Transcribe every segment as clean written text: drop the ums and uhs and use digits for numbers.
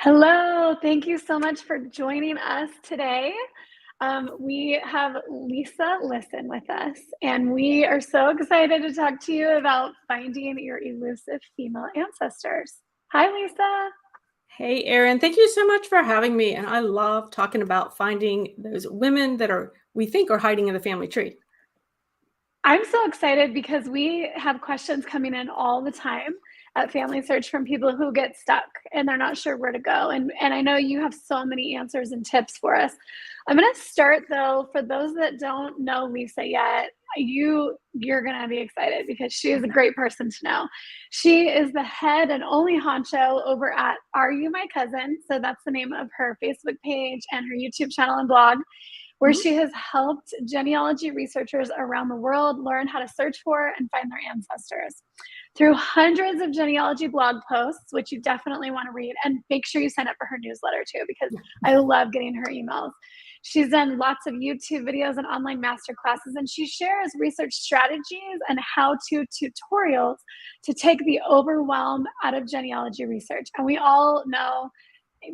Hello, thank you so much for joining us today. We have Lisa Listen with us, and we are so excited to talk to you about finding your elusive female ancestors. Hi, Lisa. Hey, Erin, thank you so much for having me. And I love talking about finding those women that we think are hiding in the family tree. I'm so excited because we have questions coming in all the time at Family Search from people who get stuck and they're not sure where to go. And I know you have so many answers and tips for us. I'm going to start though, for those that don't know Lisa yet, you're going to be excited because she is a great person to know. She is the head and only honcho over at Are You My Cousin? So that's the name of her Facebook page and her YouTube channel and blog, where Mhm. she has helped genealogy researchers around the world learn how to search for and find their ancestors through hundreds of genealogy blog posts, which you definitely want to read. And make sure you sign up for her newsletter too, because I love getting her emails. She's done lots of YouTube videos and online master classes, and she shares research strategies and how-to tutorials to take the overwhelm out of genealogy research. And we all know,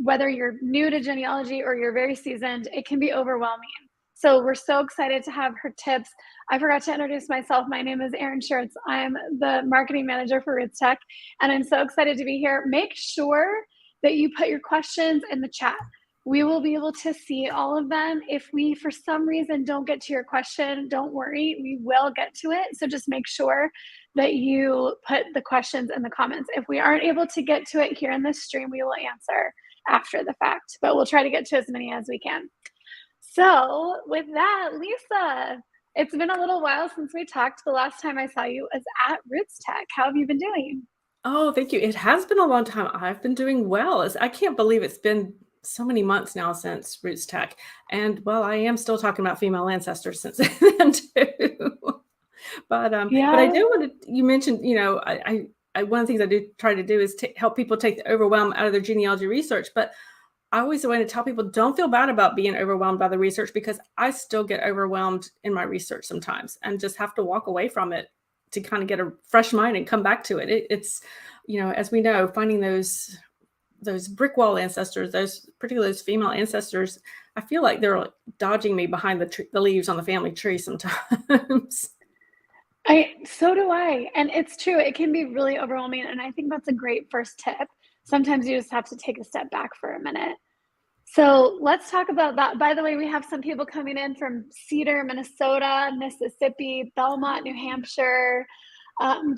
whether you're new to genealogy or you're very seasoned, it can be overwhelming. So we're so excited to have her tips. I forgot to introduce myself. My name is Erin Schertz. I'm the marketing manager for Roots Tech, and I'm so excited to be here. Make sure that you put your questions in the chat. We will be able to see all of them. If we, for some reason, don't get to your question, don't worry, we will get to it. So just make sure that you put the questions in the comments. If we aren't able to get to it here in this stream, we will answer after the fact, but we'll try to get to as many as we can. So with that, Lisa, it's been a little while since we talked. The last time I saw you was at Roots Tech. How have you been doing? Oh, thank you. It has been a long time. I've been doing well. I can't believe it's been so many months now since Roots Tech. And well, I am still talking about female ancestors since then too. But I Yeah. do want to, you mentioned, one of the things I do try to do is help people take the overwhelm out of their genealogy research. But I always want to tell people, don't feel bad about being overwhelmed by the research, because I still get overwhelmed in my research sometimes and just have to walk away from it to kind of get a fresh mind and come back to it. It's, as we know, finding those brick wall ancestors, particularly those female ancestors, I feel like they're like dodging me behind the leaves on the family tree sometimes. So do I. And it's true. It can be really overwhelming. And I think that's a great first tip. Sometimes you just have to take a step back for a minute. So let's talk about that. By the way, we have some people coming in from Cedar, Minnesota, Mississippi, Belmont, New Hampshire,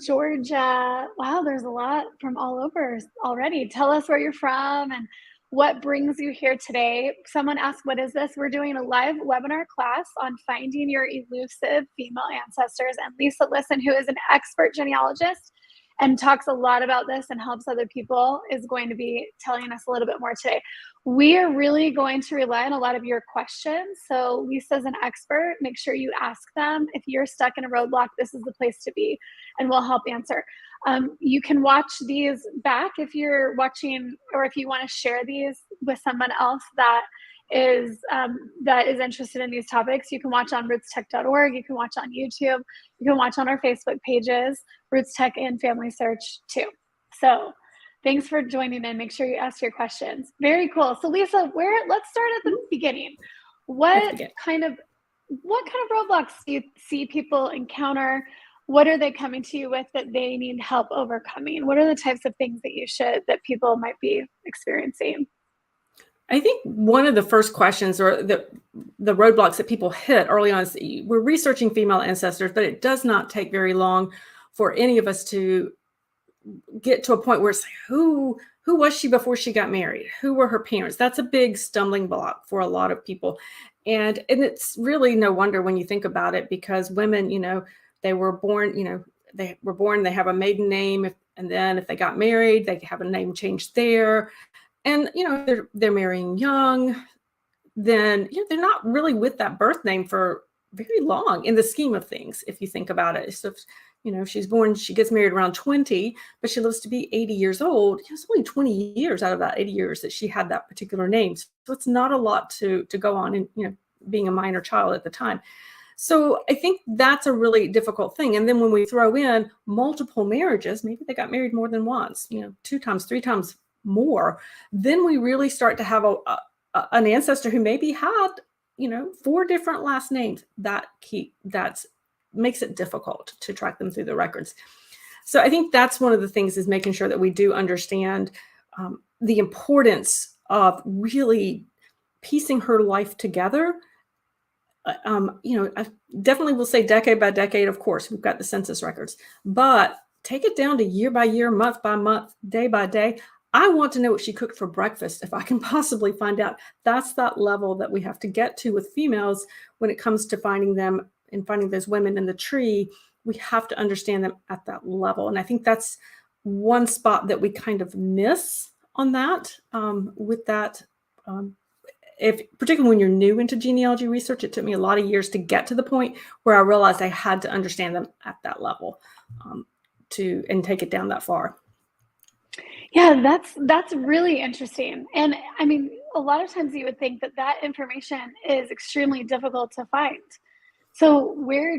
Georgia. Wow, there's a lot from all over already. Tell us where you're from and what brings you here today. Someone asked, what is this? We're doing a live webinar class on finding your elusive female ancestors. And Lisa Listen, who is an expert genealogist and talks a lot about this and helps other people, is going to be telling us a little bit more today. We are really going to rely on a lot of your questions. So Lisa's an expert. Make sure you ask them. If you're stuck in a roadblock, this is the place to be, and we'll help answer. You can watch these back if you're watching, or if you want to share these with someone else that is interested in these topics. You can watch on rootstech.org. You can watch on YouTube. You can watch on our Facebook pages, Roots Tech and Family Search too. So thanks for joining in. Make sure you ask your questions. Very cool. So Lisa, let's start at the beginning. What kind of roadblocks do you see people encounter? What are they coming to you with that they need help overcoming? What are the types of things that people might be experiencing? I think one of the first questions, or the roadblocks that people hit early on, is we're researching female ancestors, but it does not take very long for any of us to get to a point where it's like, who was she before she got married? Who were her parents? That's a big stumbling block for a lot of people. And it's really no wonder when you think about it, because women, they were born, they have a maiden name, and then if they got married, they have a name change there. And, they're marrying young, then, they're not really with that birth name for very long in the scheme of things, if you think about it. So, she gets married around 20, but she lives to be 80 years old. It's only 20 years out of that 80 years that she had that particular name. So it's not a lot to go on in, being a minor child at the time. So I think that's a really difficult thing. And then when we throw in multiple marriages, maybe they got married more than once, 2 times, 3 times, more, then we really start to have an ancestor who maybe had, 4 different last names. That makes it difficult to track them through the records. So I think that's one of the things, is making sure that we do understand the importance of really piecing her life together. I definitely will say decade by decade. Of course, we've got the census records, but take it down to year by year, month by month, day by day. I want to know what she cooked for breakfast if I can possibly find out. That's that level that we have to get to with females when it comes to finding them and finding those women in the tree. We have to understand them at that level. And I think that's one spot that we kind of miss on that, with that. Particularly when you're new into genealogy research, it took me a lot of years to get to the point where I realized I had to understand them at that level, and take it down that far. Yeah, that's really interesting. And I mean, a lot of times you would think that information is extremely difficult to find. So where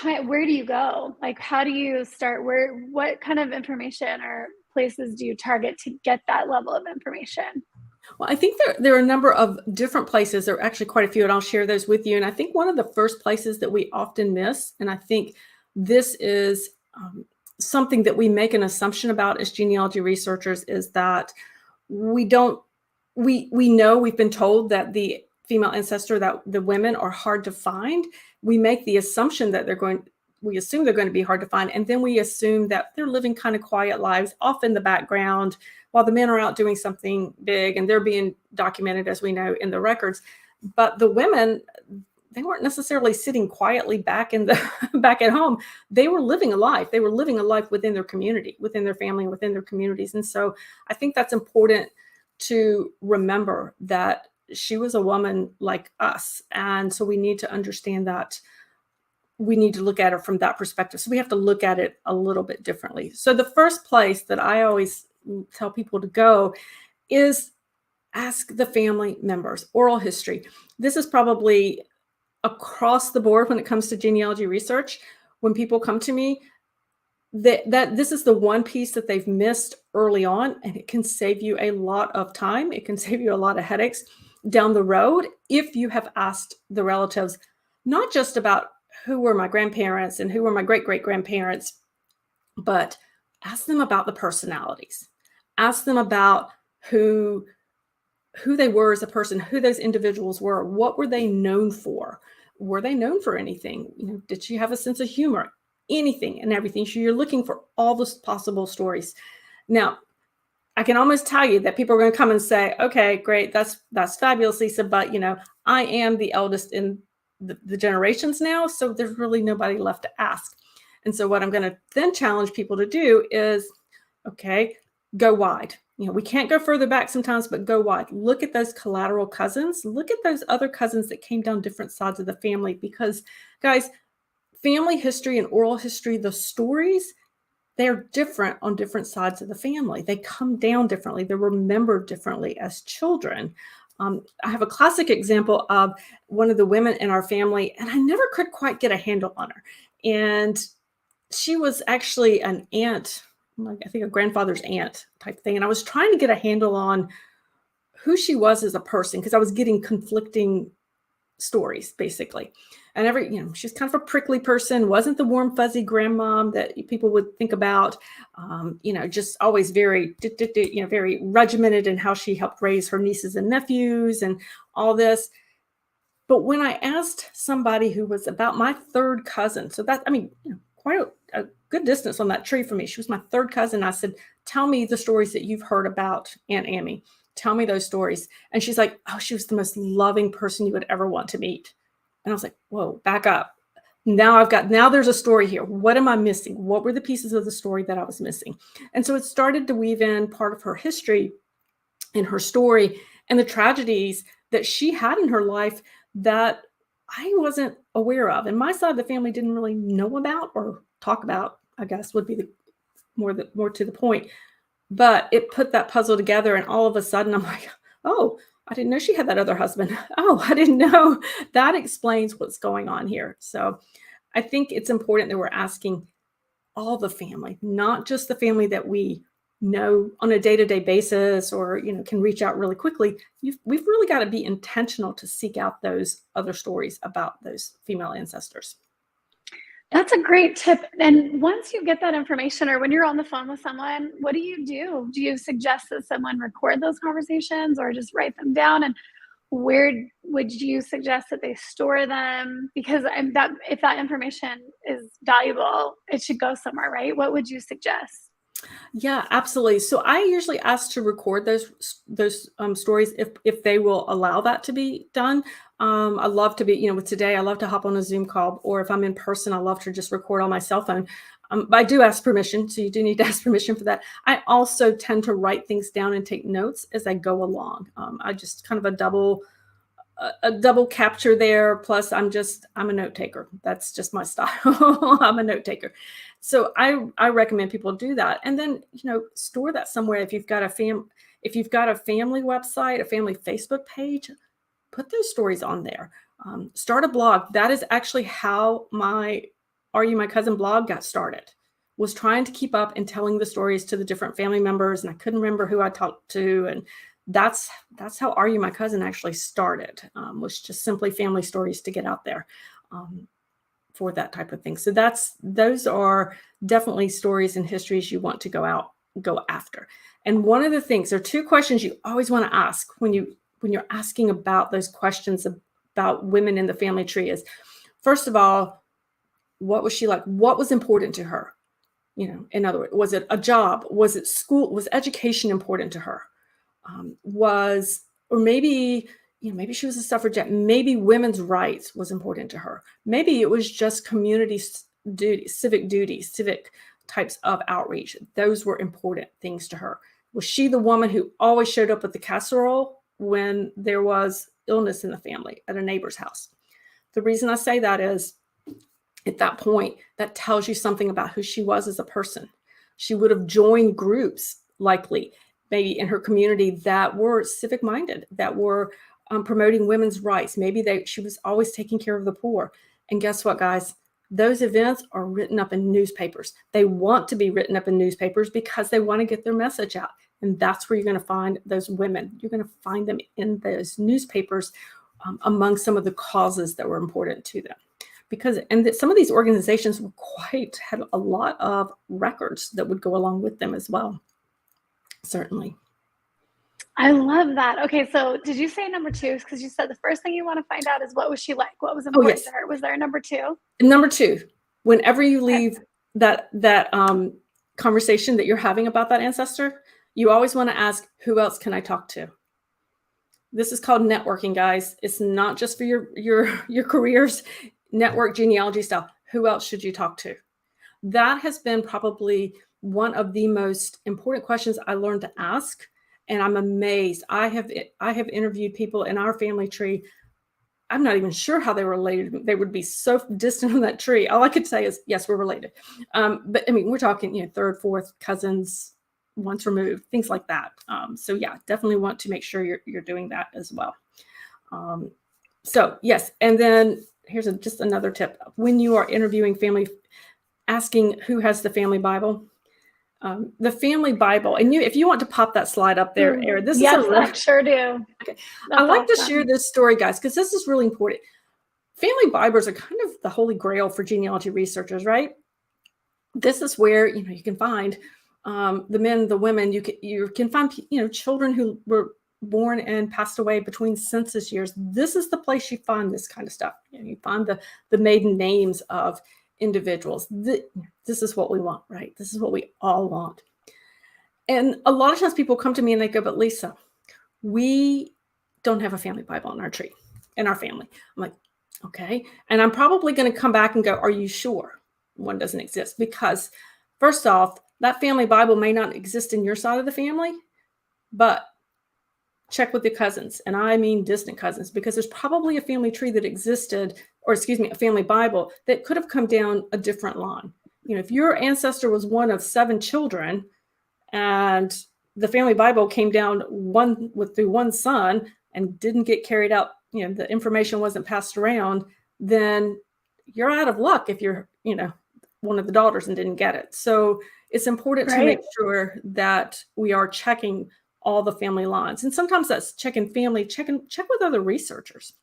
do you go? Like, how do you start? What kind of information or places do you target to get that level of information? Well, I think there are a number of different places. There are actually quite a few, and I'll share those with you. And I think one of the first places that we often miss, and I think this is something that we make an assumption about as genealogy researchers, is that we know, we've been told that the female ancestor, that the women are hard to find. We make the assumption that we assume they're going to be hard to find. And then we assume that they're living kind of quiet lives off in the background while the men are out doing something big, and they're being documented, as we know, in the records. But the women, they weren't necessarily sitting quietly back at home. They were living a life. They were living a life within their community, within their family, within their communities. And so I think that's important to remember, that she was a woman like us. And so we need to understand that. We need to look at it from that perspective. So we have to look at it a little bit differently. So the first place that I always tell people to go is ask the family members. Oral history. This is probably across the board when it comes to genealogy research. When people come to me, that this is the one piece that they've missed early on, and it can save you a lot of time. It can save you a lot of headaches down the road if you have asked the relatives, not just about who were my grandparents and who were my great-great-grandparents, but ask them about the personalities. Ask them about who they were as a person, who those individuals were. What were they known for? Were they known for anything? Did she have a sense of humor? Anything and everything. So you're looking for all the possible stories. Now, I can almost tell you that people are going to come and say, okay, great, that's fabulous, Lisa, but I am the eldest in the generations now, so there's really nobody left to ask. And so what I'm going to then challenge people to do is, okay, go wide. We can't go further back sometimes, but go wide. Look at those collateral cousins. Look at those other cousins that came down different sides of the family, because, guys, family history and oral history, the stories, they're different on different sides of the family. They come down differently. They're remembered differently as children. I have a classic example of one of the women in our family, and I never could quite get a handle on her. And she was actually an aunt, like I think a grandfather's aunt type thing. And I was trying to get a handle on who she was as a person, because I was getting conflicting stories, basically. And she's kind of a prickly person, wasn't the warm, fuzzy grandmom that people would think about, just always very, very regimented in how she helped raise her nieces and nephews and all this. But when I asked somebody who was about my third cousin, so that, quite a good distance on that tree from me, she was my third cousin. I said, tell me the stories that you've heard about Aunt Amy. Tell me those stories. And she's like, oh, she was the most loving person you would ever want to meet. And I was like, whoa, back up. Now there's a story here. What am I missing? What were the pieces of the story that I was missing? And so it started to weave in part of her history and her story and the tragedies that she had in her life that I wasn't aware of. And my side of the family didn't really know about or talk about, I guess would be the more to the point. But it put that puzzle together, and all of a sudden I'm like, oh, I didn't know she had that other husband. Oh, I didn't know. That explains what's going on here. So I think it's important that we're asking all the family, not just the family that we know on a day-to-day basis, or, you know, can reach out really quickly, we've really got to be intentional to seek out those other stories about those female ancestors. That's a great tip. And once you get that information, or when you're on the phone with someone, what do you do? Do you suggest that someone record those conversations or just write them down? And where would you suggest that they store them? Because that if that information is valuable, it should go somewhere, right? What would you suggest? Yeah, absolutely. So I usually ask to record those stories if they will allow that to be done. I love to be, you know, with today, I love to hop on a Zoom call, or if I'm in person, I love to just record on my cell phone. But I do ask permission, so you do need to ask permission for that. I also tend to write things down and take notes as I go along. I just kind of a double capture there. Plus I'm a note taker. That's just my style. I'm a note taker. So I recommend people do that. And then, you know, store that somewhere. If you've got a family website, a family Facebook page, put those stories on there. Start a blog. That is actually how my Are You My Cousin blog got started, was trying to keep up and telling the stories to the different family members. And I couldn't remember who I talked to. And that's how Are You My Cousin actually started, was just simply family stories to get out there for that type of thing. So those are definitely stories and histories you want to go after. And one of the things, there are two questions you always want to ask when you're asking about those questions about women in the family tree is, first of all, what was she like? What was important to her? You know, in other words, was it a job? Was it school? Was education important to her? Or maybe, you know, maybe she was a suffragette. Maybe women's rights was important to her. Maybe it was just community duties, civic types of outreach. Those were important things to her. Was she the woman who always showed up with the casserole when there was illness in the family at a neighbor's house? The reason I say that is, at that point, that tells you something about who she was as a person. She would have joined groups, likely, maybe in her community, that were civic minded, that were promoting women's rights. Maybe she was always taking care of the poor. And guess what, guys? Those events are written up in newspapers. They want to be written up in newspapers because they want to get their message out. And that's where you're going to find those women. You're going to find them in those newspapers among some of the causes that were important to them. Some of these organizations had a lot of records that would go along with them as well. Certainly. I love that. Okay, so did you say number two? Because you said the first thing you want to find out is what was she like? What was important to her? Was there a number two? Number two, whenever you leave that conversation that you're having about that ancestor, you always want to ask, who else can I talk to? This is called networking, guys. It's not just for your careers. Network genealogy style. Who else should you talk to? That has been probably one of the most important questions I learned to ask. And I'm amazed. I have interviewed people in our family tree. I'm not even sure how they were related. They would be so distant on that tree. All I could say is, yes, we're related. But I mean, we're talking, you know, third, fourth cousins, once removed, things like that. So yeah, definitely want to make sure you're doing that as well. So yes, and then here's just another tip. When you are interviewing family, asking who has the family Bible. The family Bible, and if you want to pop that slide up there, Erin, this yes, is I sure do. Okay. I like to share this story, guys, because this is really important. Family Bibles are kind of the holy grail for genealogy researchers, right? This is where you can find the men, the women. You can find children who were born and passed away between census years. This is the place you find this kind of stuff. You find the maiden names of individuals. This is what we want, right? This is what we all want. And a lot of times people come to me and they go, but Lisa, we don't have a family Bible in our tree, in our family. I'm like, okay. And I'm probably going to come back and go, are you sure one doesn't exist? Because first off, that family Bible may not exist in your side of the family, but check with the cousins. And I mean distant cousins, because there's probably a family tree that existed, or a family Bible that could have come down a different line. If your ancestor was one of 7 children and the family Bible came down through one son and didn't get carried out, the information wasn't passed around, then you're out of luck if you're, one of the daughters and didn't get it. So it's important to make sure that we are checking all the family lines. And sometimes that's checking family, check with other researchers.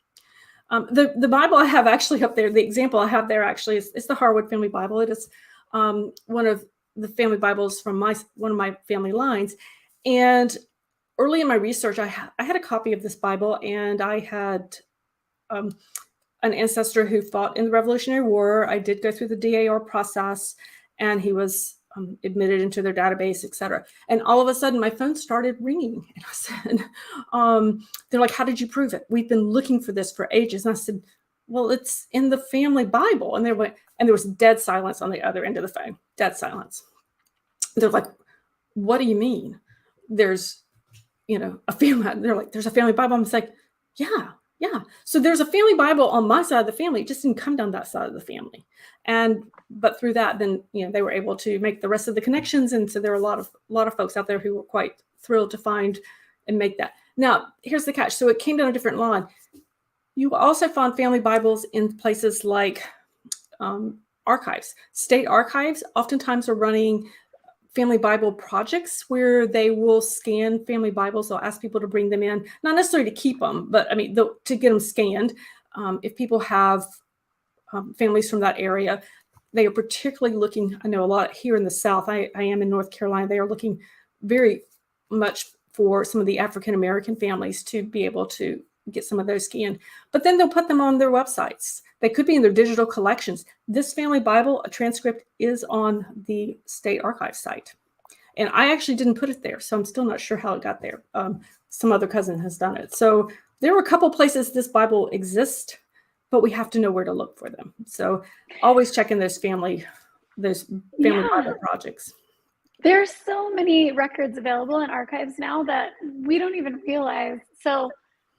The Bible I have actually up there, the example I have there actually is the Harwood Family Bible. It is one of the family Bibles from one of my family lines. And early in my research, I had a copy of this Bible, and I had an ancestor who fought in the Revolutionary War. I did go through the DAR process, and he was admitted into their database, et cetera. And all of a sudden, my phone started ringing. And I said, they're like, how did you prove it? We've been looking for this for ages. And I said, well, it's in the family Bible. And there was dead silence on the other end of the phone, dead silence. They're like, what do you mean? There's, a family. They're like, there's a family Bible. I'm just like, yeah. So there's a family Bible on my side of the family. It just didn't come down that side of the family. But through that, then, they were able to make the rest of the connections. And so there are a lot of folks out there who were quite thrilled to find and make that. Now, here's the catch. So it came down a different line. You also find family Bibles in places like archives. State archives oftentimes are running family Bible projects where they will scan family Bibles. They'll ask people to bring them in, not necessarily to keep them, but to get them scanned. If people have families from that area, they are particularly looking, I know a lot here in the South, I am in North Carolina, they are looking very much for some of the African-American families to be able to get some of those scanned. But then they'll put them on their websites. They could be in their digital collections. This family Bible, a transcript, is on the state archive site. And I actually didn't put it there, so I'm still not sure how it got there. Some other cousin has done it. So there are a couple places this Bible exists, but we have to know where to look for them. So always checking those family Bible projects. There's so many records available in archives now that we don't even realize. So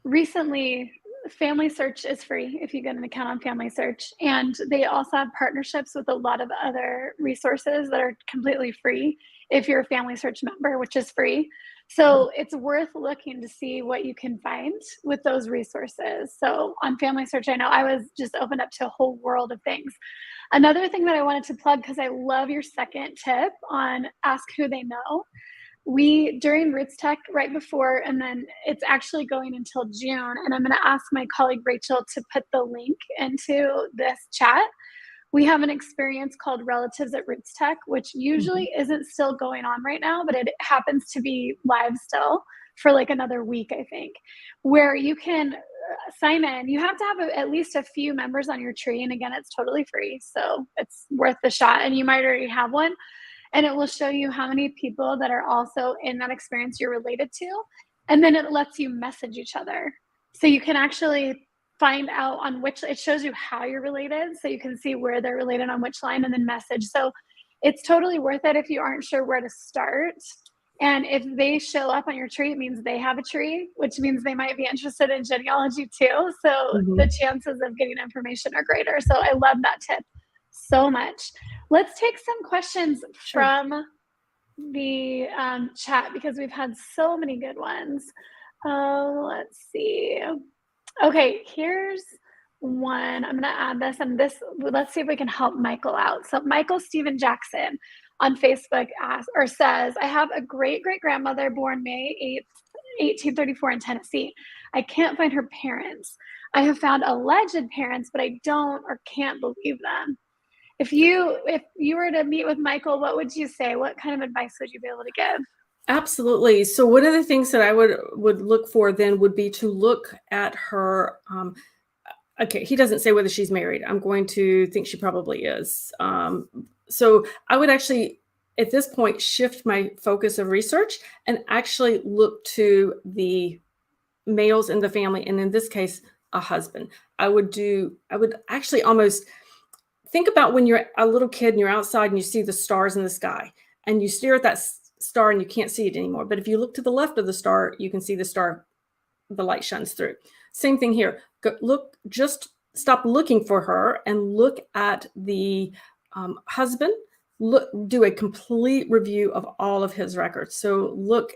recently, Family Search is free if you get an account on Family Search. And they also have partnerships with a lot of other resources that are completely free if you're a Family Search member, which is free. So it's worth looking to see what you can find with those resources. So on Family Search, I know I was just opened up to a whole world of things. Another thing that I wanted to plug, because I love your second tip on Ask Who They Know. We, during Roots Tech, right before, and then it's actually going until June, and I'm going to ask my colleague Rachel to put the link into this chat. We have an experience called Relatives at Roots Tech, which usually isn't still going on right now, but it happens to be live still for like another week, I think, where you can sign in. You have to have at least a few members on your tree, and again, it's totally free, so it's worth the shot, and you might already have one. And it will show you how many people that are also in that experience you're related to. And then it lets you message each other. So you can actually find out on which, it shows you how you're related. So you can see where they're related on which line and then message. So it's totally worth it if you aren't sure where to start. And if they show up on your tree, it means they have a tree, which means they might be interested in genealogy too. So the chances of getting information are greater. So I love that tip so much. Let's take some questions from the chat because we've had so many good ones. Let's see. Okay, here's one. I'm going to add this, and let's see if we can help Michael out. So Michael Stephen Jackson on Facebook says, I have a great-great-grandmother born May 8th, 1834 in Tennessee. I can't find her parents. I have found alleged parents, but I don't or can't believe them. If you were to meet with Michael, what would you say? What kind of advice would you be able to give? Absolutely. So one of the things that I would look for then would be to look at her. Okay, he doesn't say whether she's married. I'm going to think she probably is. So I would actually, at this point, shift my focus of research and actually look to the males in the family, and in this case, a husband. I would actually almost think about when you're a little kid and you're outside and you see the stars in the sky and you stare at that star and you can't see it anymore. But if you look to the left of the star, you can see the star, the light shines through. Same thing here. Just stop looking for her and look at the husband. Do a complete review of all of his records. So look,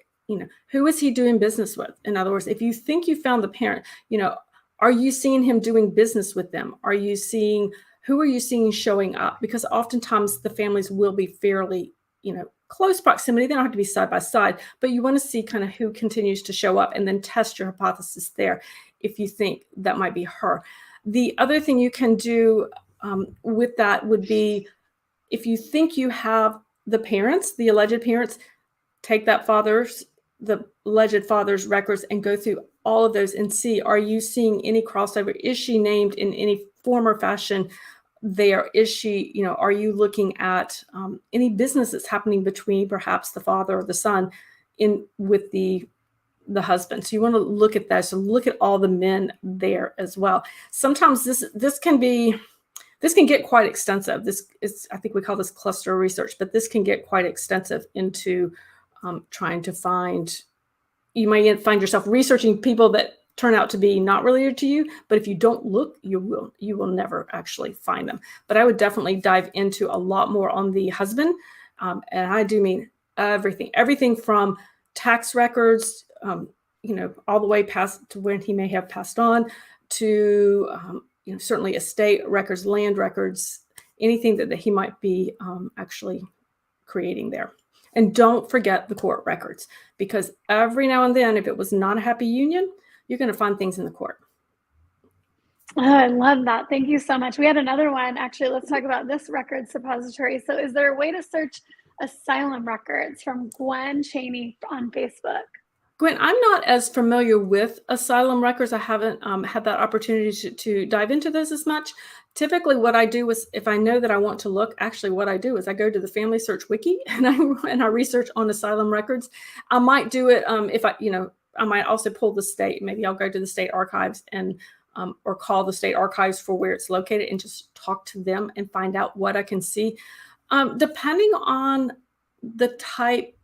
who is he doing business with? In other words, if you think you found the parent, are you seeing him doing business with them? Are you seeing Who are you seeing showing up? Because oftentimes the families will be fairly, close proximity. They don't have to be side by side, but you want to see kind of who continues to show up and then test your hypothesis there if you think that might be her. The other thing you can do with that would be, if you think you have the parents, the alleged parents, take the alleged father's records and go through all of those and see, are you seeing any crossover? Is she named in any form or fashion there? Is she, are you looking at any business that's happening between perhaps the father or the son with the husband? So you want to look at that. So look at all the men there as well. Sometimes this can get quite extensive. I think we call this cluster research, but this can get quite extensive into trying to find. You might find yourself researching people that turn out to be not related to you, but if you don't look, you will never actually find them. But I would definitely dive into a lot more on the husband, and I do mean everything from tax records, all the way past to when he may have passed on, to certainly estate records, land records, anything that he might be actually creating there. And don't forget the court records, because every now and then, if it was not a happy union, you're going to find things in the court. Oh, I love that. Thank you so much. We had another one. Actually, let's talk about this record suppository. So is there a way to search Asylum Records from Gwen Cheney on Facebook? Gwen, I'm not as familiar with Asylum Records. I haven't had that opportunity to dive into those as much. Typically, what I do is, if I know that I want to look, actually what I do is I go to the Family Search Wiki and I research on Asylum Records. I might do it if I might also pull the state. Maybe I'll go to the state archives and or call the state archives for where it's located and just talk to them and find out what I can see. Depending on the type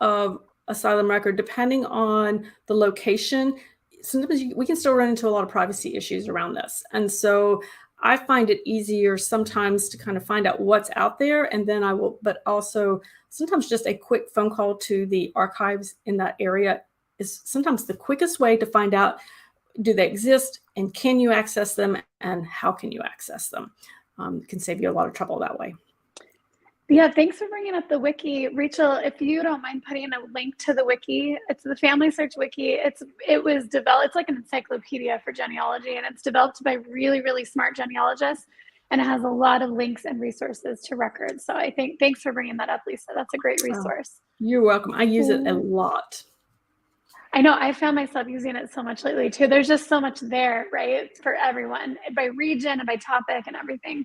of asylum record, depending on the location, sometimes we can still run into a lot of privacy issues around this. And so I find it easier sometimes to kind of find out what's out there, and then but also sometimes just a quick phone call to the archives in that area is sometimes the quickest way to find out, do they exist, and can you access them, and how can you access them? It can save you a lot of trouble that way. Yeah, thanks for bringing up the wiki. Rachel, if you don't mind putting a link to the wiki, it's the Family Search Wiki. It was developed, it's like an encyclopedia for genealogy, and it's developed by really, really smart genealogists, and it has a lot of links and resources to records. So I think, thanks for bringing that up, Lisa. That's a great resource. You're welcome. I use it a lot. I know, I found myself using it so much lately too. There's just so much there, right? For everyone, by region and by topic and everything.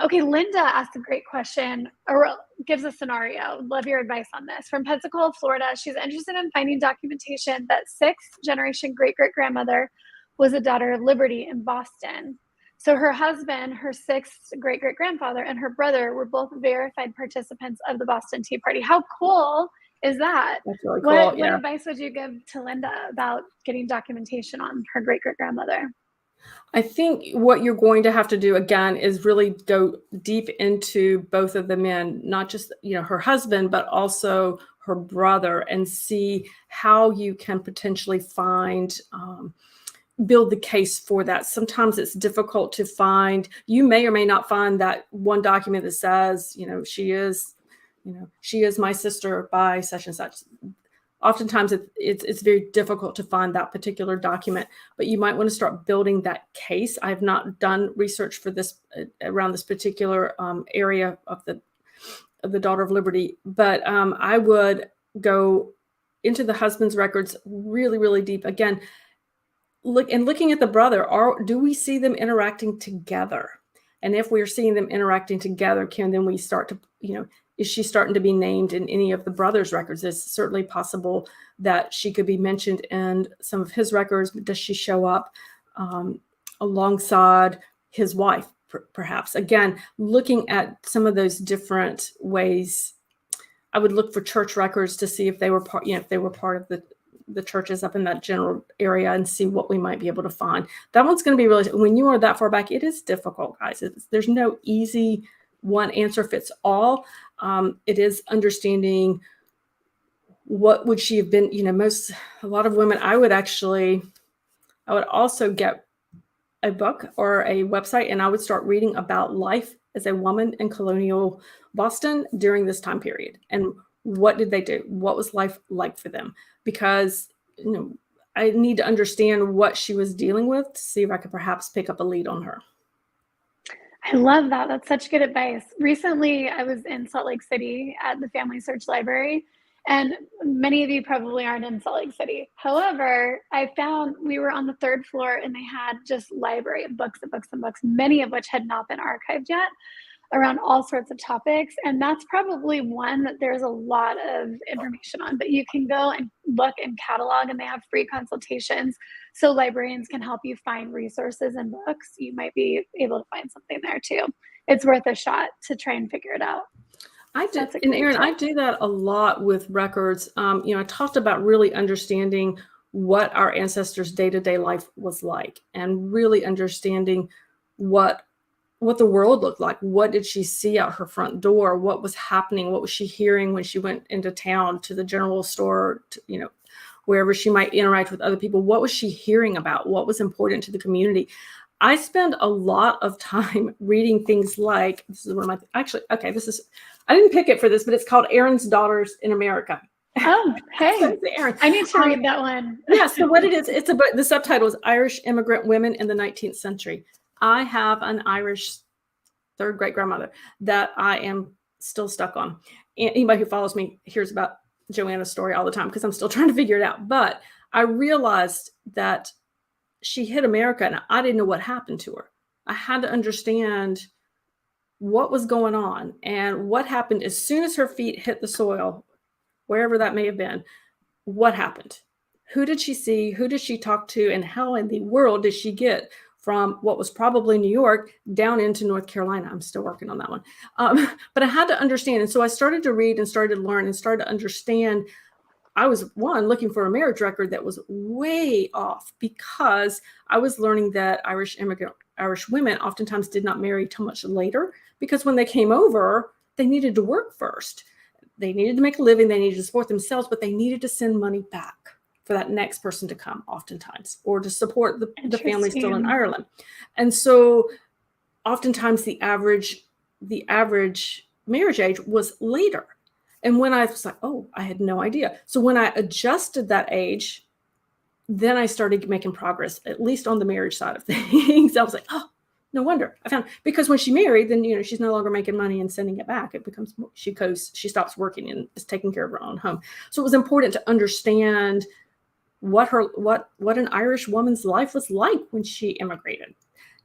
Okay, Linda asked a great question, or gives a scenario. Love your advice on this. From Pensacola, Florida, she's interested in finding documentation that sixth generation great-great-grandmother was a daughter of liberty in Boston. So her husband, her sixth great-great-grandfather, and her brother were both verified participants of the Boston Tea Party. How cool is that? That's really cool. What advice would you give to Linda about getting documentation on her great-great-grandmother? I think what you're going to have to do again is really go deep into both of the men, not just her husband, but also her brother, and see how you can potentially build the case for that. Sometimes it's difficult to find. You may or may not find that one document that says, she is my sister by such and such. Oftentimes it's very difficult to find that particular document, but you might want to start building that case. I have not done research for this around this particular area of the daughter of liberty, but I would go into the husband's records really, really deep. Again, looking at the brother, do we see them interacting together? And if we're seeing them interacting together, then we start to, is she starting to be named in any of the brother's records? It's certainly possible that she could be mentioned in some of his records, but does she show up alongside his wife, perhaps? Again, looking at some of those different ways, I would look for church records to see if they were part, if they were part of the churches up in that general area, and see what we might be able to find. That one's going to be really, when you are that far back, it is difficult, guys. There's no easy one answer fits all. It is understanding what would she have been, a lot of women, I would also get a book or a website, and I would start reading about life as a woman in colonial Boston during this time period. And what did they do? What was life like for them? Because, I need to understand what she was dealing with to see if I could perhaps pick up a lead on her. I love that. That's such good advice. Recently, I was in Salt Lake City at the Family Search Library, and many of you probably aren't in Salt Lake City. However, I found we were on the third floor and they had just library of books and books and books, many of which had not been archived yet, around all sorts of topics. And that's probably one that there's a lot of information on, but you can go and look and catalog, and they have free consultations. So librarians can help you find resources and books. You might be able to find something there too. It's worth a shot to try and figure it out. I do, and Erin, I do that a lot with records. I talked about really understanding what our ancestors' day-to-day life was like, and really understanding what the world looked like. What did she see out her front door? What was happening? What was she hearing when she went into town, to the general store, wherever she might interact with other people? What was she hearing about? What was important to the community? I spend a lot of time reading things like, this is one of my, I didn't pick it for this, but it's called Erin's Daughters in America. Oh, hey, I need to read that one. Yeah, so what it is, it's a book, the subtitle is Irish Immigrant Women in the 19th Century. I have an Irish third great grandmother that I am still stuck on. And anybody who follows me hears about Joanna's story all the time because I'm still trying to figure it out. But I realized that she hit America and I didn't know what happened to her. I had to understand what was going on and what happened as soon as her feet hit the soil, wherever that may have been. What happened? Who did she see? Who did she talk to? And how in the world did she get from what was probably New York down into North Carolina? I'm still working on that one. But I had to understand. And so I started to read and started to learn and started to understand. I was, looking for a marriage record that was way off, because I was learning that Irish women oftentimes did not marry till much later, because when they came over, they needed to work first. They needed to make a living. They needed to support themselves, but they needed to send money back for that next person to come oftentimes, or to support the family still in Ireland. And so oftentimes the average marriage age was later. And when I was like, oh, I had no idea. So when I adjusted that age, then I started making progress, at least on the marriage side of things. I was like, oh, no wonder. I found, because when she married, then, she's no longer making money and sending it back. It becomes, she stops working and is taking care of her own home. So it was important to understand what an Irish woman's life was like when she immigrated.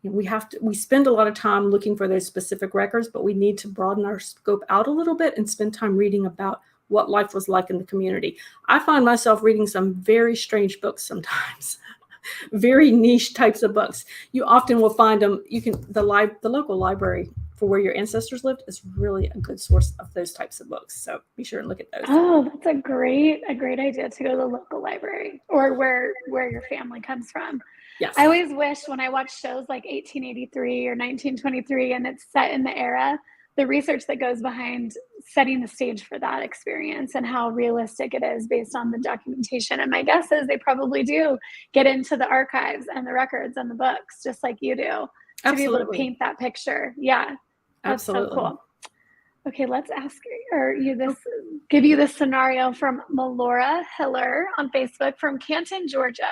We spend a lot of time looking for those specific records, but we need to broaden our scope out a little bit and spend time reading about what life was like in the community. I find myself reading some very strange books sometimes, very niche types of books. You often will find them. The local library for where your ancestors lived is really a good source of those types of books. So be sure and look at those. Oh, that's a great idea to go to the local library, or where your family comes from. Yes. I always wish, when I watch shows like 1883 or 1923 and it's set in the era, the research that goes behind setting the stage for that experience and how realistic it is based on the documentation. And my guess is they probably do get into the archives and the records and the books, just like you do, to Absolutely. be able to paint that picture. Yeah, that's Absolutely. so cool. Okay, let's give you this scenario from Melora Hiller on Facebook from Canton, Georgia.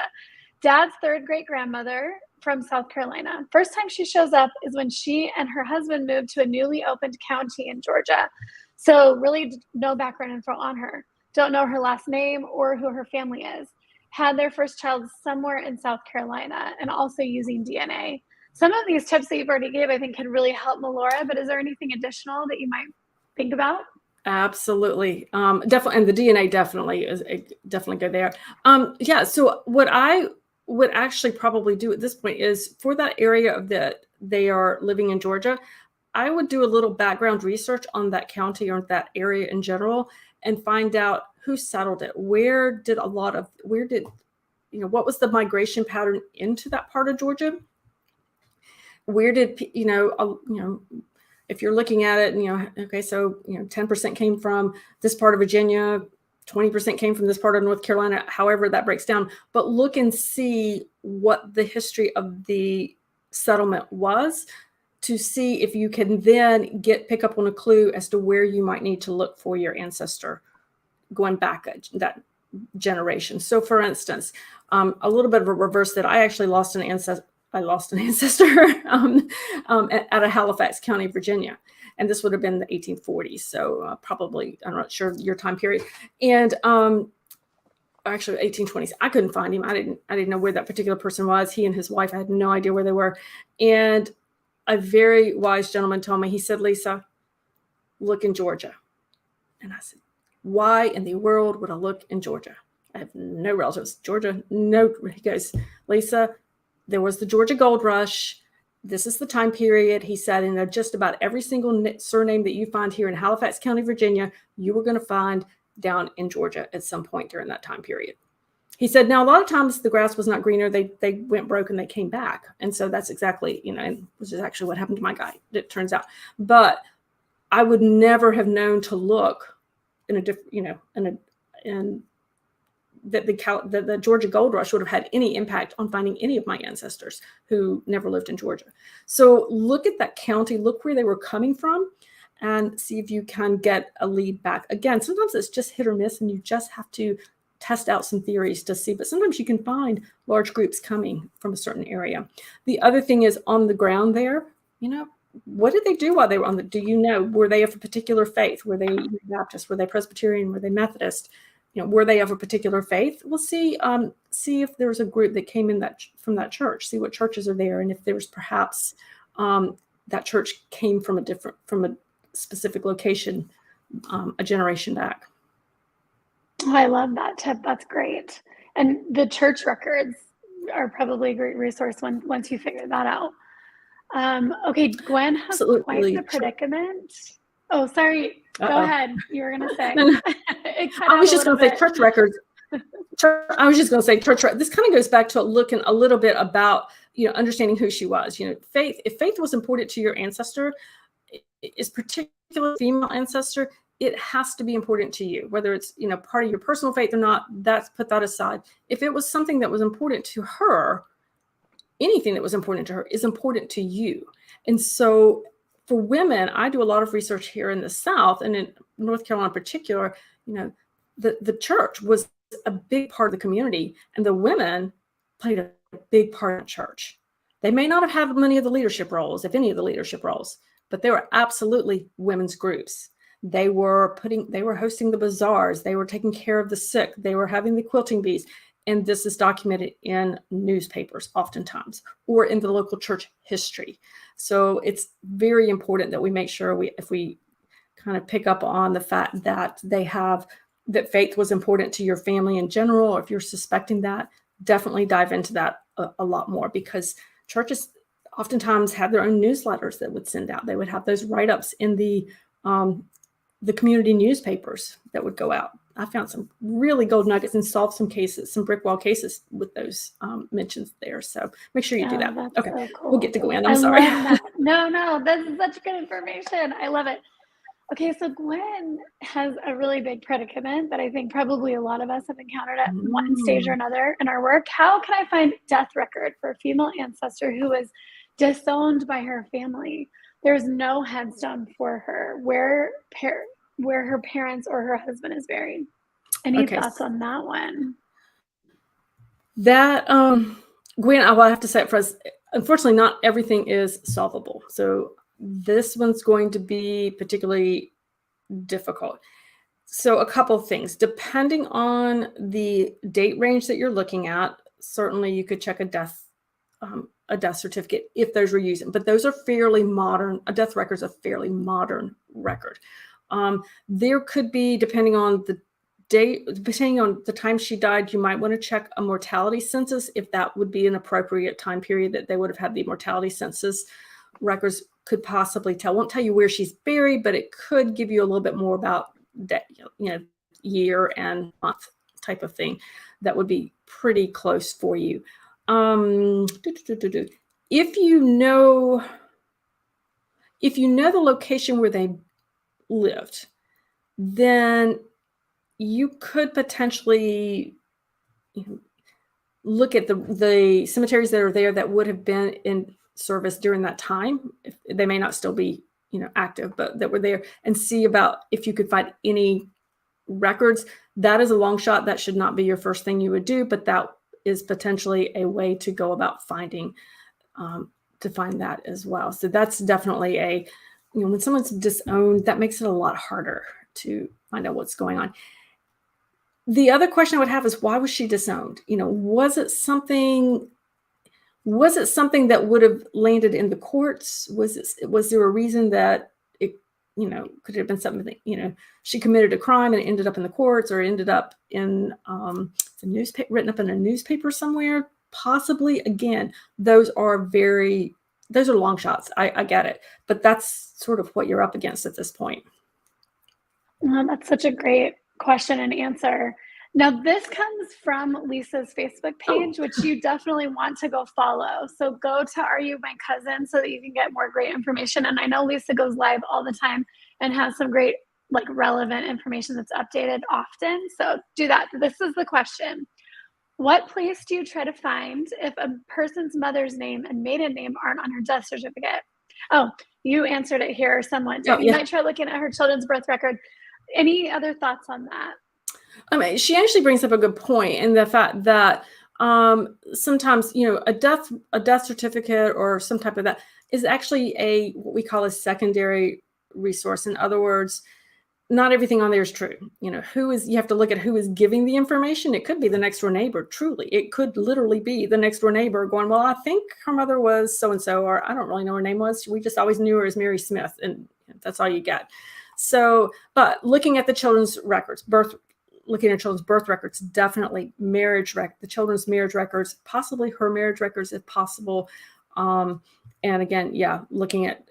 Dad's third great grandmother from South Carolina. First time she shows up is when she and her husband moved to a newly opened county in Georgia. So really no background info on her. Don't know her last name or who her family is. Had their first child somewhere in South Carolina, and also using DNA. Some of these tips that you've already gave, I think, could really help Melora, but is there anything additional that you might think about? Absolutely. Definitely. And the DNA definitely go there. Yeah. So what I would actually probably do at this point is, for that area of that they are living in Georgia, I would do a little background research on that county or that area in general and find out who settled it. What was the migration pattern into that part of Georgia? Where did, if you're looking at it, okay, so, 10% came from this part of Virginia, 20% came from this part of North Carolina, however that breaks down. But look and see what the history of the settlement was, to see if you can then pick up on a clue as to where you might need to look for your ancestor going back that generation. So for instance, a little bit of a reverse that I actually lost an ancestor. I lost an ancestor at a Halifax County, Virginia. And this would have been the 1840s. So probably, I'm not sure your time period. And actually 1820s. I couldn't find him. I didn't know where that particular person was. He and his wife, I had no idea where they were. And a very wise gentleman told me, he said, Lisa, look in Georgia. And I said, why in the world would I look in Georgia? I have no relatives. Georgia, no. He goes, Lisa, there was the Georgia Gold Rush. This is the time period. He said, and just about every single surname that you find here in Halifax County, Virginia, you were going to find down in Georgia at some point during that time period. He said, now, a lot of times the grass was not greener. They went broke and they came back. And so that's exactly, and which is actually what happened to my guy, it turns out. But I would never have known to look in a different, in that the Georgia Gold Rush would have had any impact on finding any of my ancestors who never lived in Georgia. So look at that county, look where they were coming from, and see if you can get a lead back. Again, sometimes it's just hit or miss, and you just have to test out some theories to see, but sometimes you can find large groups coming from a certain area. The other thing is on the ground there, what did they do while they were were they of a particular faith? Were they Baptist? Were they Presbyterian? Were they Methodist? Were they of a particular faith? We'll see if there's a group that came in from that church, see what churches are there. And if there was perhaps that church came from a specific location a generation back. Oh, I love that tip. That's great. And the church records are probably a great resource once you figure that out. Okay, Gwen has quite the predicament. Oh, sorry. Go ahead. You were going to say. I was just going to say church records. I was just going to say church records. This kind of goes back to looking a little bit about, understanding who she was. Faith. If faith was important to your ancestor, is particular female ancestor, it has to be important to you, whether it's, part of your personal faith or not. Put that aside. If it was something that was important to her, anything that was important to her is important to you. And so for women, I do a lot of research here in the South and in North Carolina in particular, the church was a big part of the community, and the women played a big part in church. They may not have had many of the leadership roles, if any of the leadership roles, but they were absolutely women's groups. They were hosting the bazaars. They were taking care of the sick. They were having the quilting bees. And this is documented in newspapers oftentimes, or in the local church history. So it's very important that we make sure if we kind of pick up on the fact that that faith was important to your family in general, or if you're suspecting that, definitely dive into that a lot more, because churches oftentimes have their own newsletters that would send out. They would have those write-ups in the community newspapers that would go out. I found some really gold nuggets and solved some cases, some brick wall cases with those mentions there. So make sure you do that. Okay, so cool. We'll get to Gwen. I'm sorry. No, this is such good information. I love it. Okay, so Gwen has a really big predicament that I think probably a lot of us have encountered at one stage or another in our work. How can I find death record for a female ancestor who was disowned by her family? There's no headstone for her where her parents or her husband is buried. Any thoughts on that one? That, Gwen, I will have to say it first. Unfortunately, not everything is solvable. So this one's going to be particularly difficult. So a couple of things, depending on the date range that you're looking at, certainly you could check a death certificate if those were used, but those are fairly modern. A death record is a fairly modern record. There could be, depending on the date, depending on the time she died, you might want to check a mortality census if that would be an appropriate time period that they would have had the mortality census. Records could possibly tell, won't tell you where she's buried, but it could give you a little bit more about that, year and month type of thing. That would be pretty close for you. If you know the location where they lived, then you could potentially look at the cemeteries that are there that would have been service during that time. If they may not still be, active, but that were there, and see about if you could find any records. That is a long shot. That should not be your first thing you would do, but that is potentially a way to go about finding, to find that as well. So that's definitely when someone's disowned, that makes it a lot harder to find out what's going on. The other question I would have is, why was she disowned? Was it something that would have landed in the courts? Was there a reason that it, could it have been something that, she committed a crime and it ended up in the courts, or ended up in the newspaper, written up in a newspaper somewhere? Possibly. Again, those are long shots. I get it, but that's sort of what you're up against at this point. That's such a great question and answer. Now, this comes from Lisa's Facebook page, which you definitely want to go follow. So go to Are You My Cousin so that you can get more great information. And I know Lisa goes live all the time and has some great, relevant information that's updated often. So do that. This is the question. What place do you try to find if a person's mother's name and maiden name aren't on her death certificate? Oh, you answered it here somewhat. You might try looking at her children's birth record. Any other thoughts on that? She actually brings up a good point in the fact that sometimes, a death certificate or some type of that is actually what we call a secondary resource. In other words, not everything on there is true. You have to look at who is giving the information. It could be the next door neighbor. Truly, it could literally be the next door neighbor going, well, I think her mother was so-and-so, or I don't really know her name was. We just always knew her as Mary Smith, and that's all you get. So, but looking at the children's records, looking at children's birth records, definitely the children's marriage records, possibly her marriage records if possible. And again, looking at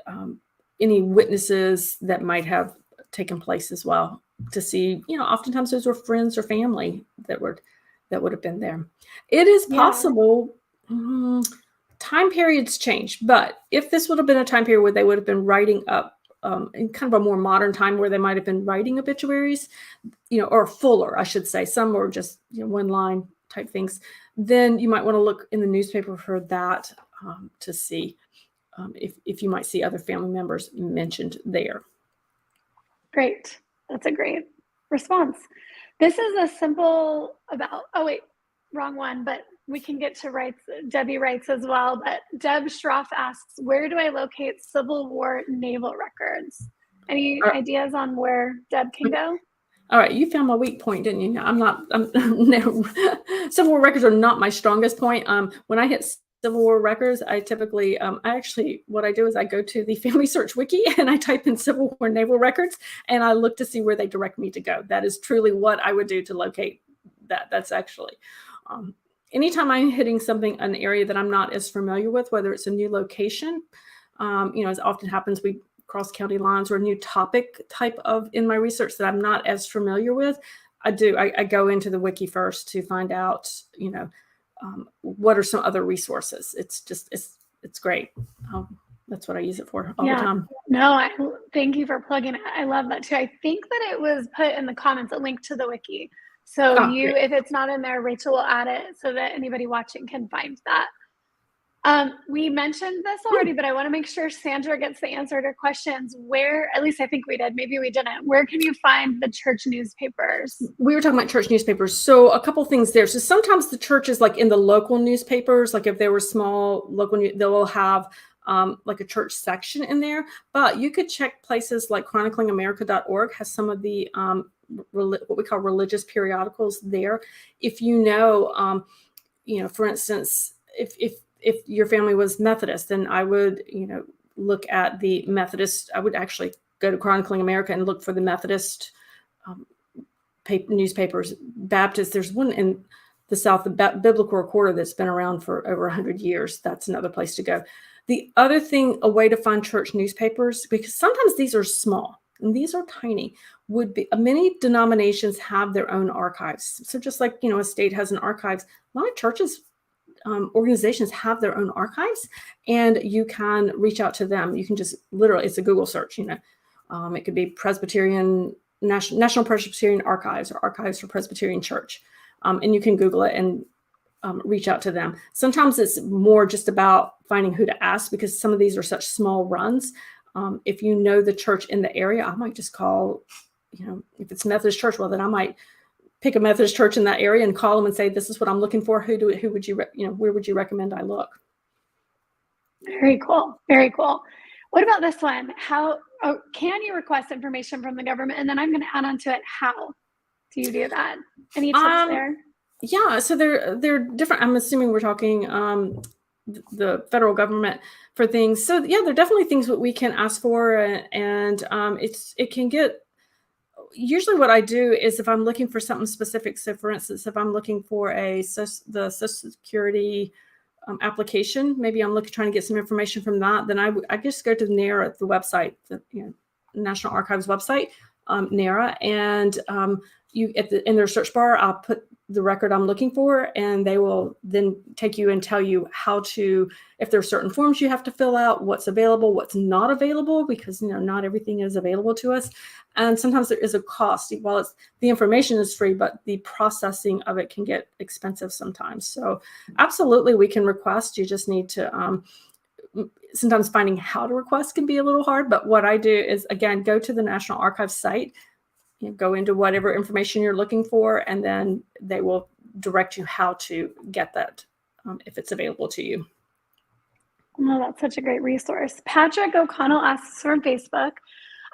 any witnesses that might have taken place as well, to see, oftentimes those were friends or family that would have been there. It is possible. Time periods change, but if this would have been a time period where they would have been writing up in kind of a more modern time, where they might have been writing obituaries, or fuller, I should say. Some were just one line type things. Then you might want to look in the newspaper for that, to see if you might see other family members mentioned there. Great. That's a great response. This is a simple wrong one, but we can get to rights. Debbie writes as well, but Deb Schroff asks, where do I locate Civil War naval records? Any ideas on where Deb can go? All right, you found my weak point, didn't you? No, Civil War records are not my strongest point. When I hit Civil War records, I typically, what I do is I go to the Family Search Wiki and I type in Civil War naval records, and I look to see where they direct me to go. That is truly what I would do to locate that. That's actually, anytime I'm hitting an area that I'm not as familiar with, whether it's a new location, as often happens, we cross county lines, or a new topic type in my research that I'm not as familiar with, I go into the wiki first to find out, what are some other resources. It's great. That's what I use it for all the time. No, thank you for plugging it. I love that too. I think that it was put in the comments, a link to the wiki. So if it's not in there, Rachel will add it so that anybody watching can find that. We mentioned this already, but I want to make sure Sandra gets the answer to her questions. Where, at least I think we did, maybe we didn't. Where can you find the church newspapers? We were talking about church newspapers. So a couple things there. So sometimes the churches, in the local newspapers, if they were small local, they will have a church section in there. But you could check places like chroniclingamerica.org has some of the what we call religious periodicals there. If for instance, if your family was Methodist, then I would, look at the Methodist. I would actually go to Chronicling America and look for the Methodist newspapers. Baptist, there's one in the South, the Biblical Recorder, that's been around for over 100 years. That's another place to go. The other thing, a way to find church newspapers, because sometimes these are small and these are tiny, would be many denominations have their own archives. So just like, a state has an archives, a lot of churches, organizations have their own archives, and you can reach out to them. You can just literally, it's a Google search, it could be Presbyterian, National Presbyterian Archives, or Archives for Presbyterian Church. And you can Google it, and reach out to them. Sometimes it's more just about finding who to ask, because some of these are such small runs. If you know the church in the area, I might just call, if it's Methodist church, well, then I might pick a Methodist church in that area and call them and say, this is what I'm looking for. Who would you, where would you recommend I look? Very cool. Very cool. What about this one? Can you request information from the government? And then I'm going to add on to it. How do you do that? Any tips there? Yeah, so they're different. I'm assuming we're talking the federal government for things. So yeah, there are definitely things that we can ask for, and it can get. Usually, what I do is if I'm looking for something specific. So, for instance, if I'm looking for the Social Security application, maybe I'm trying to get some information from that. Then I just go to NARA, the website, the National Archives website, NARA, and in their search bar, I'll put the record I'm looking for, and they will then take you and tell you if there are certain forms you have to fill out, what's available, what's not available, because not everything is available to us. And sometimes there is a cost. While the information is free, but the processing of it can get expensive sometimes. So absolutely, we can request. You just need to sometimes finding how to request can be a little hard. But what I do is, again, go to the National Archives site, go into whatever information you're looking for, and then they will direct you how to get that if it's available to you. Oh, that's such a great resource. Patrick O'Connell asks from Facebook,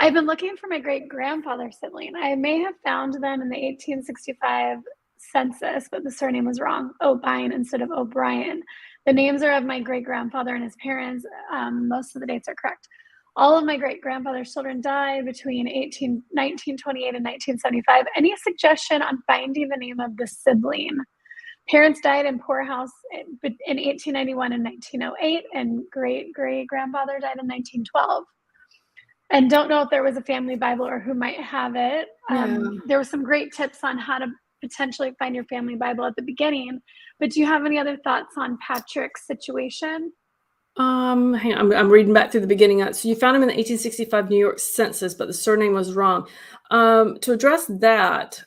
I've been looking for my great-grandfather's sibling. I may have found them in the 1865 census, but the surname was wrong. O'Brien instead of O'Brien. The names are of my great-grandfather and his parents. Most of the dates are correct. All of my great-grandfather's children died between 1928 and 1975. Any suggestion on finding the name of the sibling? Parents died in poorhouse in 1891 and 1908, and great-great-grandfather died in 1912. And don't know if there was a family Bible or who might have it. There were some great tips on how to potentially find your family Bible at the beginning. But do you have any other thoughts on Patrick's situation? Hang on, I'm reading back through the beginning. So you found him in the 1865 New York census, but the surname was wrong. To address that,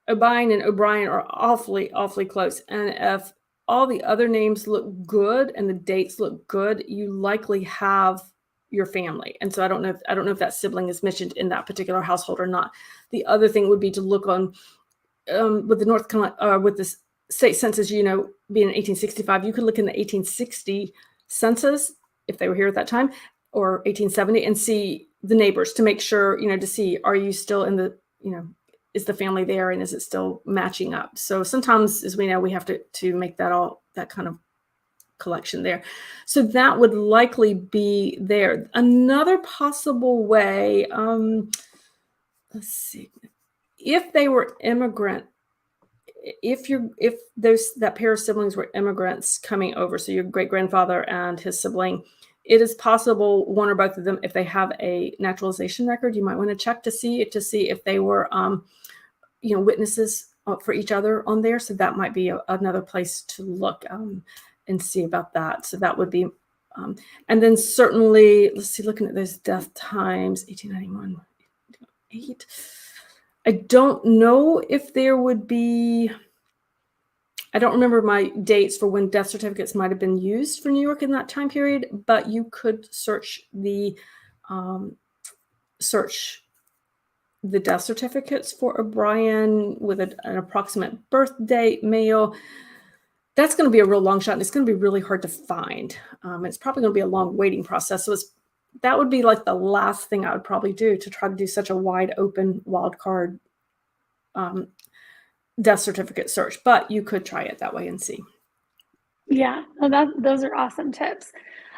O'Brien and O'Brien are awfully, awfully close. And if all the other names look good and the dates look good, you likely have your family. And so I don't know if that sibling is mentioned in that particular household or not. The other thing would be to look on with the state census, being in 1865, you could look in the 1860 census if they were here at that time, or 1870, and see the neighbors to make sure, to see, are you still in the, is the family there and is it still matching up? So sometimes, as we know, we have to make that kind of collection there. So that would likely be there. Another possible way, let's see, if they were immigrant, if that pair of siblings were immigrants coming over, so your great-grandfather and his sibling, it is possible one or both of them, if they have a naturalization record, you might want to check to see if they were, witnesses for each other on there. So that might be another place to look and see about that. So that would be, and then certainly, let's see, looking at those death times, 1891, 8. I don't know if there would be, I don't remember my dates for when death certificates might have been used for New York in that time period, but you could search the death certificates for O'Brien with an approximate birth date, male. That's going to be a real long shot, and it's going to be really hard to find. It's probably going to be a long waiting process. So that would be like the last thing I would probably do, to try to do such a wide open wild card death certificate search. But you could try it that way and see. Yeah, those are awesome tips.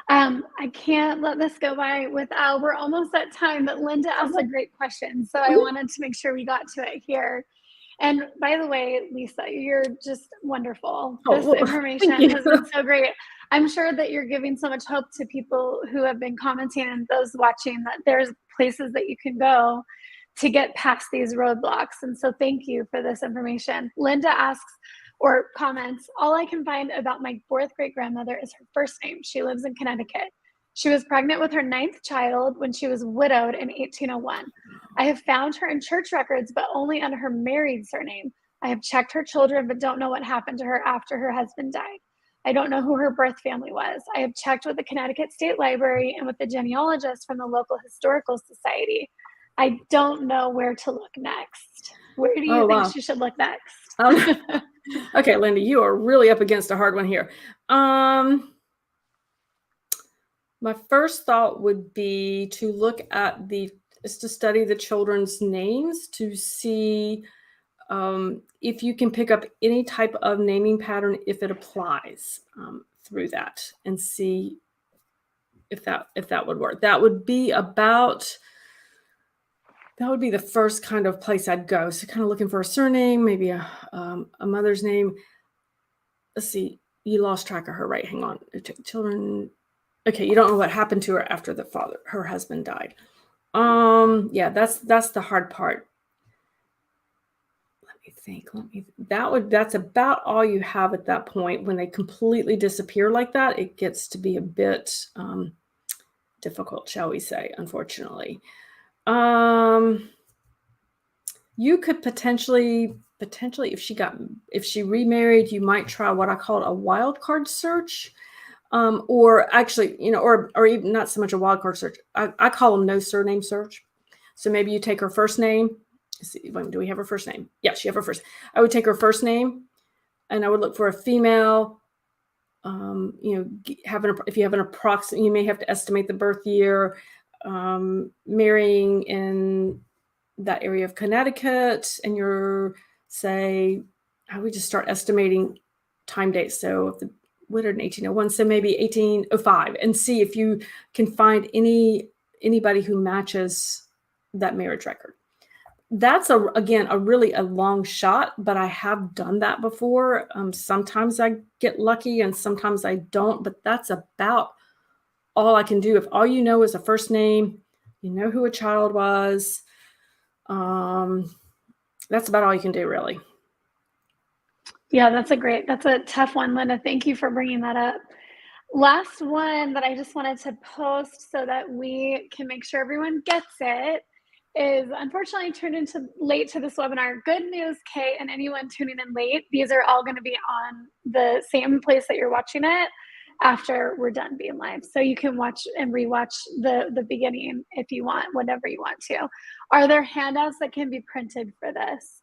I can't let this go by without, we're almost at time, but Linda asked a great question. So I wanted to make sure we got to it here. And by the way, Lisa, you're just wonderful. This information has been so great. I'm sure that you're giving so much hope to people who have been commenting and those watching, that there's places that you can go to get past these roadblocks. And so thank you for this information. Linda asks or comments, all I can find about my fourth great-grandmother is her first name. She lives in Connecticut. She was pregnant with her 9th child when she was widowed in 1801. I have found her in church records, but only under her married surname. I have checked her children, but don't know what happened to her after her husband died. I don't know who her birth family was. I have checked with the Connecticut State Library and with the genealogist from the local historical society. I don't know where to look next. Where do you think she should look next? Okay, Linda, you are really up against a hard one here. My first thought would be to look at to study the children's names to see if you can pick up any type of naming pattern, if it applies through that, and see if that would work. That would be the first kind of place I'd go. So kind of looking for a surname, maybe a mother's name. Let's see. You lost track of her, right? Hang on. Children. Okay, you don't know what happened to her after her husband died. Yeah, that's the hard part. Let me think. That's about all you have at that point. When they completely disappear like that, it gets to be a bit difficult, shall we say, unfortunately. You could potentially, if she remarried, you might try what I call a wild card search. Or actually, or even not so much a wild card search. I call them no surname search. So maybe you take her first name. Let's see, do we have her first name? Yeah, she have her first. I would take her first name, and I would look for a female. If you have an approximate, you may have to estimate the birth year. Marrying in that area of Connecticut, and I would just start estimating time dates. So if the widowed in 1801, so maybe 1805, and see if you can find anybody who matches that marriage record. That's again a really a long shot, but I have done that before. Sometimes I get lucky and sometimes I don't, but that's about all I can do. If all you know is a first name, you know who a child was, that's about all you can do, really. Yeah, that's a tough one, Linda. Thank you for bringing that up. Last one that I just wanted to post so that we can make sure everyone gets it is, unfortunately, turned into late to this webinar. Good news, Kate, and anyone tuning in late, these are all going to be on the same place that you're watching it after we're done being live. So you can watch and rewatch the beginning if you want, whenever you want to. Are there handouts that can be printed for this?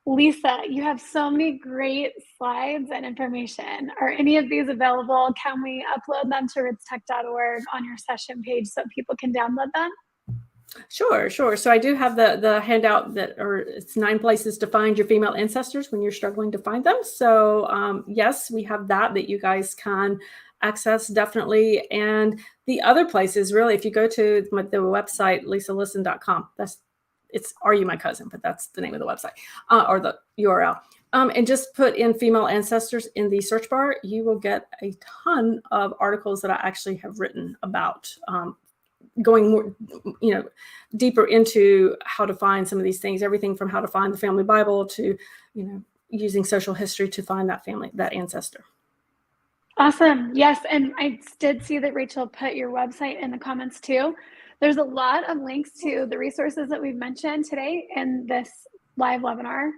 Lisa, you have so many great slides and information. Are any of these available? Can we upload them to rootstech.org on your session page so people can download them? Sure. So I do have the handout it's 9 places to find your female ancestors when you're struggling to find them. So yes, we have that you guys can access, definitely. And the other place is really, if you go to the website, lisalisten.com, it's Are You My Cousin, but that's the name of the website or the URL. And just put in female ancestors in the search bar. You will get a ton of articles that I actually have written about going more, deeper into how to find some of these things, everything from how to find the family Bible to, using social history to find that family, that ancestor. Awesome. Yes. And I did see that Rachel put your website in the comments too. There's a lot of links to the resources that we've mentioned today in this live webinar.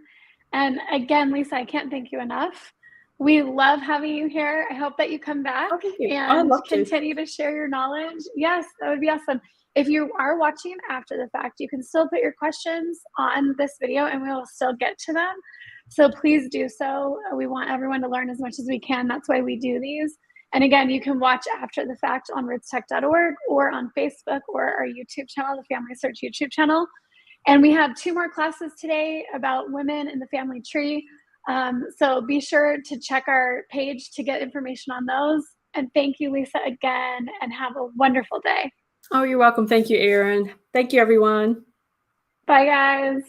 And again, Lisa, I can't thank you enough. We love having you here. I hope that you come back and continue to share your knowledge. Yes, that would be awesome. If you are watching after the fact, you can still put your questions on this video and we will still get to them. So please do so. We want everyone to learn as much as we can. That's why we do these. And again, you can watch after the fact on rootstech.org or on Facebook or our YouTube channel, the Family Search YouTube channel. And we have 2 more classes today about women in the family tree. So be sure to check our page to get information on those. And thank you, Lisa, again, and have a wonderful day. Oh, you're welcome. Thank you, Erin. Thank you, everyone. Bye, guys.